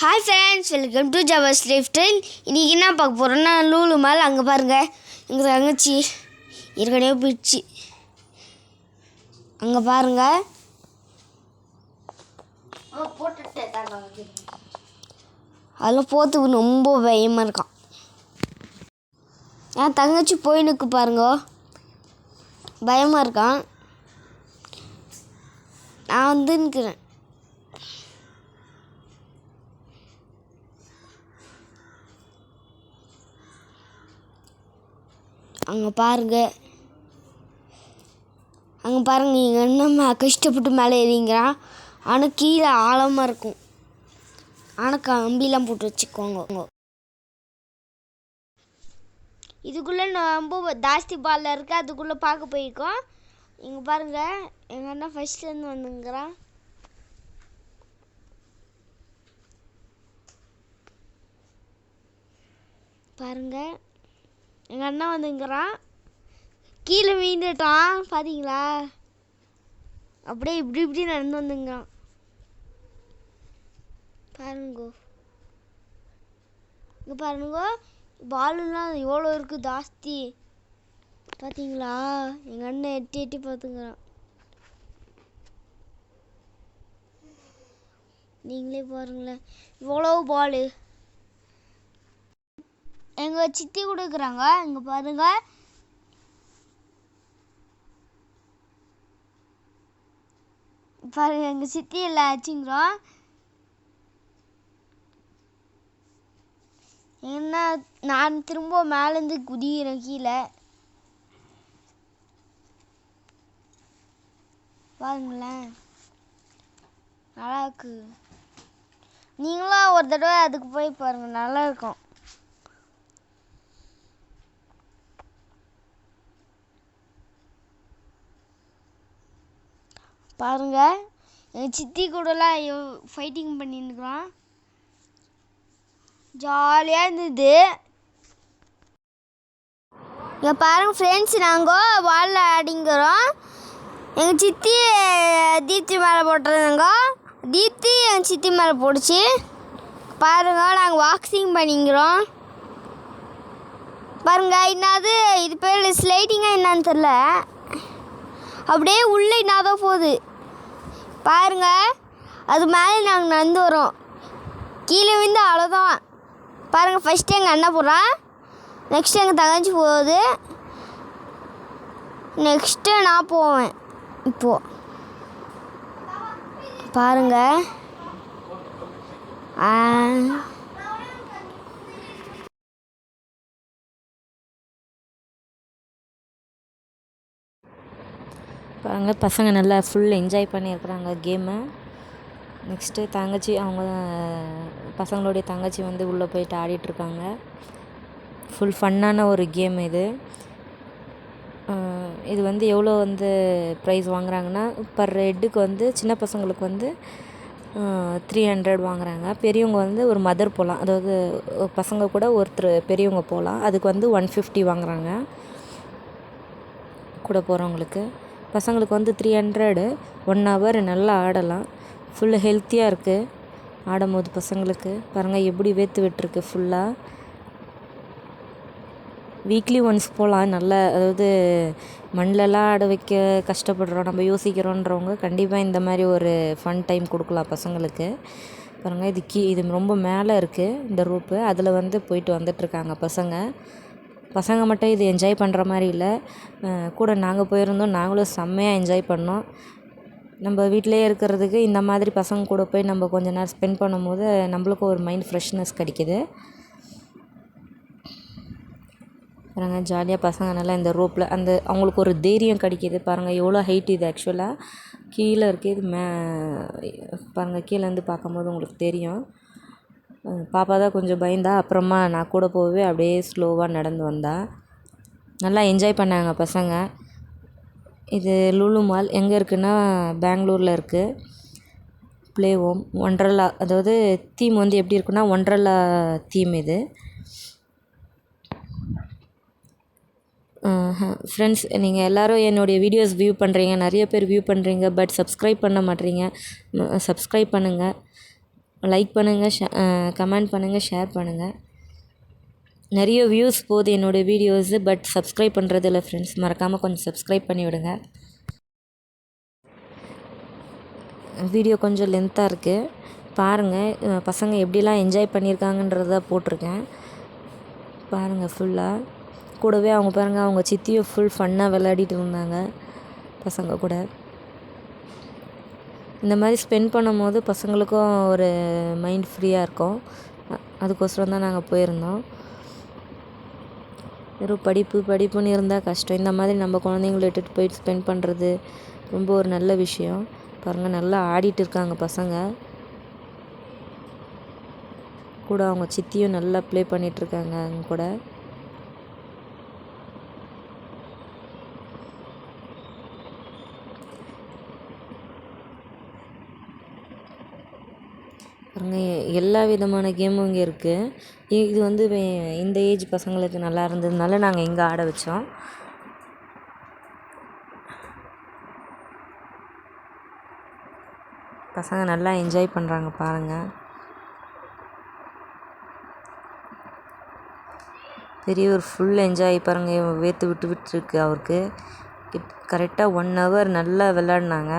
Hi friends, welcome to ஜவர்ஸ் lifestyle. இன்றைக்கி என்ன பார்க்க போகிறோன்னா லூலு மால். அங்கே பாருங்கள், எங்கள் தங்கச்சி ஏற்கனவே போயிடுச்சு. அங்கே பாருங்கள், அதில் போகிறதுக்கு ரொம்ப பயமாக இருக்கான். என் தங்கச்சி போயினுக்கு பாருங்க, பயமாக இருக்கான். நான் வந்து நிற்கிறேன். அங்கே பாருங்கள், நீங்கள் என்ன கஷ்டப்பட்டு மேலே ஏறிங்கிறான். ஆனால் கீழே ஆழமாக இருக்கும். ஆனால் கம்பிலாம் போட்டு வச்சுக்கோங்க. இதுக்குள்ளே ரொம்ப ஜாஸ்தி பாலில் இருக்குது. அதுக்குள்ளே பார்க்க போயிருக்கோம். இங்கே பாருங்கள், எங்கள் அண்ணா ஃபஸ்ட்லேருந்து வந்துங்கிறான். பாருங்கள், எங்கள் அண்ணா வந்துங்கிறான். கீழே வீழ்ந்துட்டான் பார்த்தீங்களா? அப்படியே இப்படி நடந்து வந்துங்கிறான். பாருங்கோ, இங்கே பாருங்கோ, பாலுலாம் எவ்வளோ இருக்குது ஜாஸ்தி பார்த்தீங்களா? எங்கள் அண்ணன் எட்டி பார்த்துங்கிறான். நீங்களே பாருங்களேன், இவ்வளோ பாலு. எங்கள் சித்தி கொடுக்குறாங்க. இங்கே பாருங்க, எங்கள் சித்தி எல்லாம் ஆச்சுங்கிறோம். என்ன, நான் திரும்ப மேலேருந்து குதிக்கிறேன் கீழே. பாருங்களேன், நல்லா இருக்கு. நீங்களும் ஒரு தடவை அதுக்கு போய் பாருங்கள், நல்லா இருக்கும். பாருங்க, எங்கள் சித்தி கூடலாம் ஃபைட்டிங் பண்ணிருக்கிறோம். ஜாலியாக இருந்தது. இங்கே பாருங்கள் ஃப்ரெண்ட்ஸ், நாங்கள் வாலில் ஆடிங்கிறோம். எங்கள் சித்தி தீப்தி மேலே போட்டுருந்தாங்க. தீப்தி எங்கள் சித்தி மேலே போடுச்சு. பாருங்கள், நாங்கள் வாக்ஸிங் பண்ணிங்கிறோம். பாருங்கள், என்னது இது பேர் ஸ்லைடிங்காக என்னான்னு தெரில. அப்படியே உள்ளே என்னாதான் போகுது பாருங்க. அது மேலே நாங்கள் நடந்து வரோம். கீழே விழுந்து அவ்வளோதான். பாருங்கள், ஃபஸ்ட்டு எங்கள் அண்ணன் போடுறான், நெக்ஸ்ட்டு எங்கள் தங்கச்சி போகுது, நெக்ஸ்ட்டு நான் போவேன். இப்போது பாருங்கள், பாருங்கள், பசங்க நல்லா ஃபுல் என்ஜாய் பண்ணியிருக்கிறாங்க கேமை. நெக்ஸ்ட்டு தங்கச்சி, அவங்க பசங்களுடைய தங்கச்சி வந்து உள்ளே போயிட்டு ஆடிட்டுருக்காங்க. ஃபுல் ஃபன்னான ஒரு கேம் இது. இது வந்து எவ்வளோ வந்து ப்ரைஸ் வாங்குறாங்கன்னா, பர் ஹெட்டுக்கு வந்து சின்ன பசங்களுக்கு வந்து 300 வாங்குறாங்க. பெரியவங்க வந்து ஒரு மதர் போகலாம், அதாவது பசங்க கூட ஒருத்தர் பெரியவங்க போகலாம். அதுக்கு வந்து 150 வாங்குறாங்க கூட போகிறவங்களுக்கு. பசங்களுக்கு வந்து 300. 1 ஹவர் நல்லா ஆடலாம். ஃபுல்லு ஹெல்த்தியாக இருக்குது ஆடும்போது பசங்களுக்கு. பாருங்கள், எப்படி வேர்த்து விட்டுருக்கு ஃபுல்லாக. வீக்லி ஒன்ஸ் போகலாம். நல்லா, அதாவது மண்ணிலலாம் ஆட வைக்க கஷ்டப்படுறோம், நம்ம யோசிக்கிறோன்றவங்க கண்டிப்பாக இந்த மாதிரி ஒரு ஃபன் டைம் கொடுக்கலாம் பசங்களுக்கு. பாருங்கள், இது ரொம்ப மேலே இருக்குது இந்த ரூப்பு. அதில் வந்து போயிட்டு வந்துட்டுருக்காங்க பசங்க மட்டும் இது என்ஜாய் பண்ணுற மாதிரி இல்லை, கூட நாங்கள் போயிருந்தோம். நாங்களும் செம்மையாக என்ஜாய் பண்ணோம். நம்ம வீட்டிலே இருக்கிறதுக்கு இந்த மாதிரி பசங்க கூட போய் நம்ம கொஞ்ச நேரம் ஸ்பெண்ட் பண்ணும்போது நம்மளுக்கும் ஒரு மைண்ட் ஃப்ரெஷ்னஸ் கிடைக்கிது. பாருங்கள், ஜாலியாக பசங்க நல்லா இந்த ரோப்பில் அவங்களுக்கு ஒரு தைரியம் கிடைக்கிது. பாருங்கள், எவ்வளோ ஹைட் இது. ஆக்சுவலாக கீழே இருக்குது இது. பாருங்கள், கீழேருந்து பார்க்கும்போது உங்களுக்கு தெரியும். பாப்பா தான் கொஞ்சம் பயந்தா, அப்புறமா நான் கூட போகவே அப்படியே ஸ்லோவாக நடந்து வந்தா. நல்லா என்ஜாய் பண்ணாங்க பசங்க. இது லூலு மால் எங்கே இருக்குன்னா, பெங்களூரில் இருக்குது. ப்ளே ஹோம் ஒண்டர்லா, அதாவது தீம் வந்து எப்படி இருக்குன்னா ஒண்டர்லா தீம் இது. ஃப்ரெண்ட்ஸ், நீங்கள் எல்லோரும் என்னுடைய வீடியோஸ் வியூ பண்ணுறீங்க, நிறைய பேர் வியூ பண்ணுறீங்க, பட் சப்ஸ்கிரைப் பண்ண மாட்டேறீங்க. சப்ஸ்கிரைப் பண்ணுங்கள். லைக் பண்ணுங்கள், கமெண்ட் பண்ணுங்கள், ஷேர் பண்ணுங்கள். நிறைய வியூஸ் போகுது என்னோடய வீடியோஸு, பட் சப்ஸ்கிரைப் பண்ணுறது இல்லை ஃப்ரெண்ட்ஸ். மறக்காமல் கொஞ்சம் சப்ஸ்கிரைப் பண்ணி விடுங்க. வீடியோ கொஞ்சம் லென்த்தாக இருக்குது, பாருங்கள். பசங்க எப்படிலாம் என்ஜாய் பண்ணியிருக்காங்கன்றத போட்டிருக்கேன் பாருங்கள் ஃபுல்லாக. கூடவே அவங்க பாருங்கள், அவங்க சித்தியும் ஃபுல் ஃபன்னாக விளையாடிட்டு இருந்தாங்க பசங்க கூட. இந்த மாதிரி ஸ்பெண்ட் பண்ணும் போது பசங்களுக்கும் ஒரு மைண்ட் ஃப்ரீயாக இருக்கும். அதுக்கோசரம் தான் நாங்கள் போயிருந்தோம். வெறும் படிப்புன்னு இருந்தால் கஷ்டம். இந்த மாதிரி நம்ம குழந்தைங்கள இட்டுட்டு போயிட்டு ஸ்பெண்ட் பண்ணுறது ரொம்ப ஒரு நல்ல விஷயம். பாருங்கள், நல்லா ஆடிட்டு இருக்காங்க பசங்க கூட. அவங்க சித்தியும் நல்லா ப்ளே பண்ணிகிட்ருக்காங்க அவங்க கூட. பாருங்கள், எல்லா விதமான கேமும் இங்கே இருக்குது. இது வந்து இந்த ஏஜ் பசங்களுக்கு நல்லா இருந்ததுனால நாங்கள் இங்கே ஆட வச்சோம். பசங்க நல்லா என்ஜாய் பண்ணுறாங்க பாருங்கள். பெரியவர் ஃபுல் என்ஜாய் பாருங்கள், வேர்த்து விட்டுருக்கு அவருக்கு. கரெக்டாக 1 hour நல்லா விளாட்னாங்க.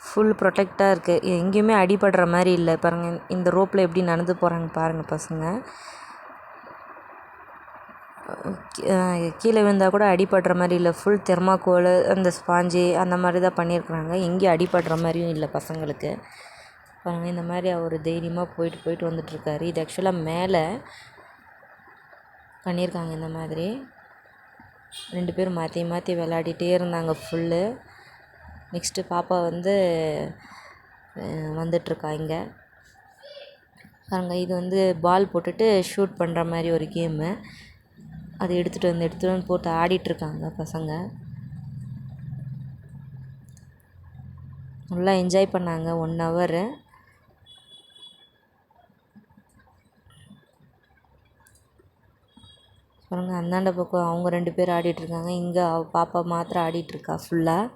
ஃபுல் ப்ரொடெக்டாக இருக்குது, எங்கேயுமே அடிபடுற மாதிரி இல்லை. பாருங்கள், இந்த ரோப்பில் எப்படி நடந்து போகிறாங்க பாருங்கள் பசங்க. கீழே விழுந்தால் கூட அடிபடுற மாதிரி இல்லை. ஃபுல் தெர்மாக்கோல், அந்த ஸ்பாஞ்சு அந்த மாதிரி தான் பண்ணியிருக்குறாங்க. எங்கேயும் அடிபடுற மாதிரியும் இல்லை பசங்களுக்கு. பாருங்கள், இந்த மாதிரி அவர் தைரியமாக போயிட்டு வந்துட்டுருக்காரு. இது ஆக்சுவலாக மேலே பண்ணியிருக்காங்க. இந்த மாதிரி 2 பேரும் மாற்றி விளையாடிட்டே இருந்தாங்க ஃபுல்லு. நெக்ஸ்ட்டு பாப்பா வந்து வந்துட்டுருக்கா இங்கே பாருங்கள். இது வந்து பால் போட்டுட்டு ஷூட் பண்ணுற மாதிரி ஒரு கேமு. அது எடுத்துகிட்டு வந்து போட்டு ஆடிட்டுருக்காங்க பசங்க. நல்லா என்ஜாய் பண்ணாங்க 1 hour. பாருங்கள், அந்தாண்ட பக்கம் அவங்க 2 பேர் ஆடிட்டுருக்காங்க. இங்கே பாப்பா மாத்திரம் ஆடிட்டுருக்கா ஃபுல்லாக.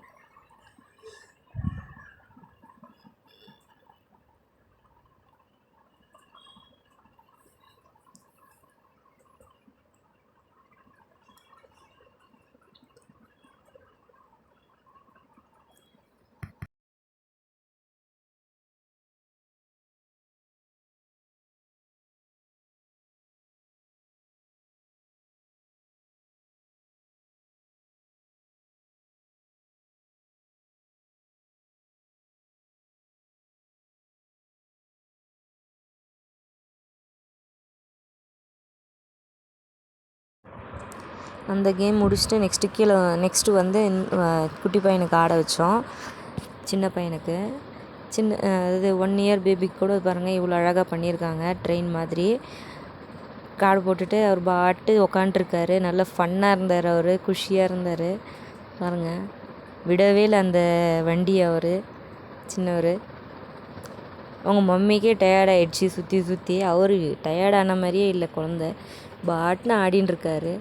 அந்த கேம் முடிச்சுட்டு நெக்ஸ்ட்டு வந்து குட்டி பையனுக்கு ஆட வச்சோம். சின்ன பையனுக்கு இது 1 year பேபிக்கு கூட பாருங்கள் இவ்வளோ அழகாக பண்ணியிருக்காங்க. ட்ரெயின் மாதிரி கார்டு போட்டுட்டு அவர் பாட்டு உக்காண்ட்ருக்காரு. நல்லா ஃபன்னாக இருந்தார், அவர் குஷியாக இருந்தார் பாருங்கள். விடவே இல்லை அந்த வண்டி. அவர் சின்னவர். அவங்க மம்மிக்கே டயர்ட் ஆகிடுச்சி சுற்றி. அவர் டயர்டான மாதிரியே இல்லை. குழந்த பாட்டுன்னு ஆடின்னு இருக்காரு.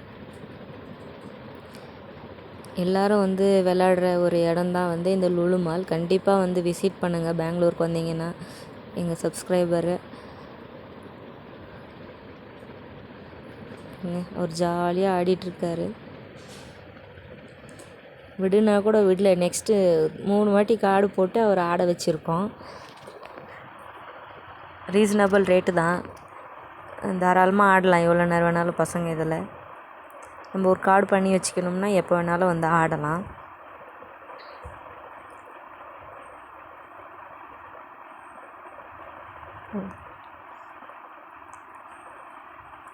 எல்லோரும் வந்து விளாடுற ஒரு இடம்தான் வந்து இந்த லுலு மால். கண்டிப்பாக வந்து விசிட் பண்ணுங்கள் பெங்களூருக்கு வந்தீங்கன்னா. எங்கள் சப்ஸ்கிரைபரு அவர் ஜாலியாக ஆடிட்டுருக்காரு. விடுனா கூட விடல. நெக்ஸ்ட்டு 3 வாட்டி கார்டு போட்டு அவர் ஆட வச்சுருக்கோம். ரீசனபிள் ரேட்டு தான், தாராளமாக ஆடலாம் எவ்வளோ நேரம் வேணாலும் பசங்க. இதில் நம்ம ஒரு கார்டு பண்ணி வச்சுக்கணும்னா எப்போ வேணாலும் வந்து ஆடலாம்.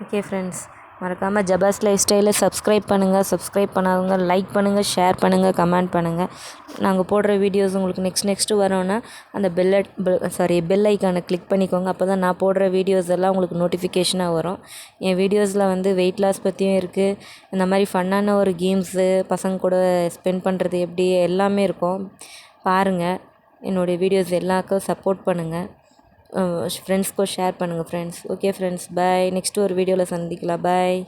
ஓகே ஃப்ரெண்ட்ஸ், மறக்காமல் ஜபாஸ் லைஃப் ஸ்டைலில் சப்ஸ்கிரைப் பண்ணாதவங்க லைக் பண்ணுங்கள், ஷேர் பண்ணுங்கள், கமெண்ட் பண்ணுங்கள். நாங்கள் போடுற வீடியோஸ் உங்களுக்கு நெக்ஸ்ட்டு வரோன்னா அந்த பெல் ஐக்கானை கிளிக் பண்ணிக்கோங்க. அப்போ தான் நான் போடுற வீடியோஸ் எல்லாம் உங்களுக்கு நோட்டிஃபிகேஷனாக வரும். என் வீடியோஸில் வந்து வெயிட் லாஸ் பற்றியும் இருக்குது. இந்த மாதிரி ஃபன்னான ஒரு கேம்ஸு, பசங்க கூட ஸ்பெண்ட் பண்ணுறது எப்படி எல்லாமே இருக்கும். பாருங்கள், என்னுடைய வீடியோஸ் எல்லாருக்கும் சப்போர்ட் பண்ணுங்கள். ஃப்ரெண்ட்ஸ்க்கும் ஷேர் பண்ணுங்கள் ஃப்ரெண்ட்ஸ். ஓகே ஃப்ரெண்ட்ஸ், பாய். நெக்ஸ்ட்டு ஒரு வீடியோவில் சந்திக்கலாம். பாய்.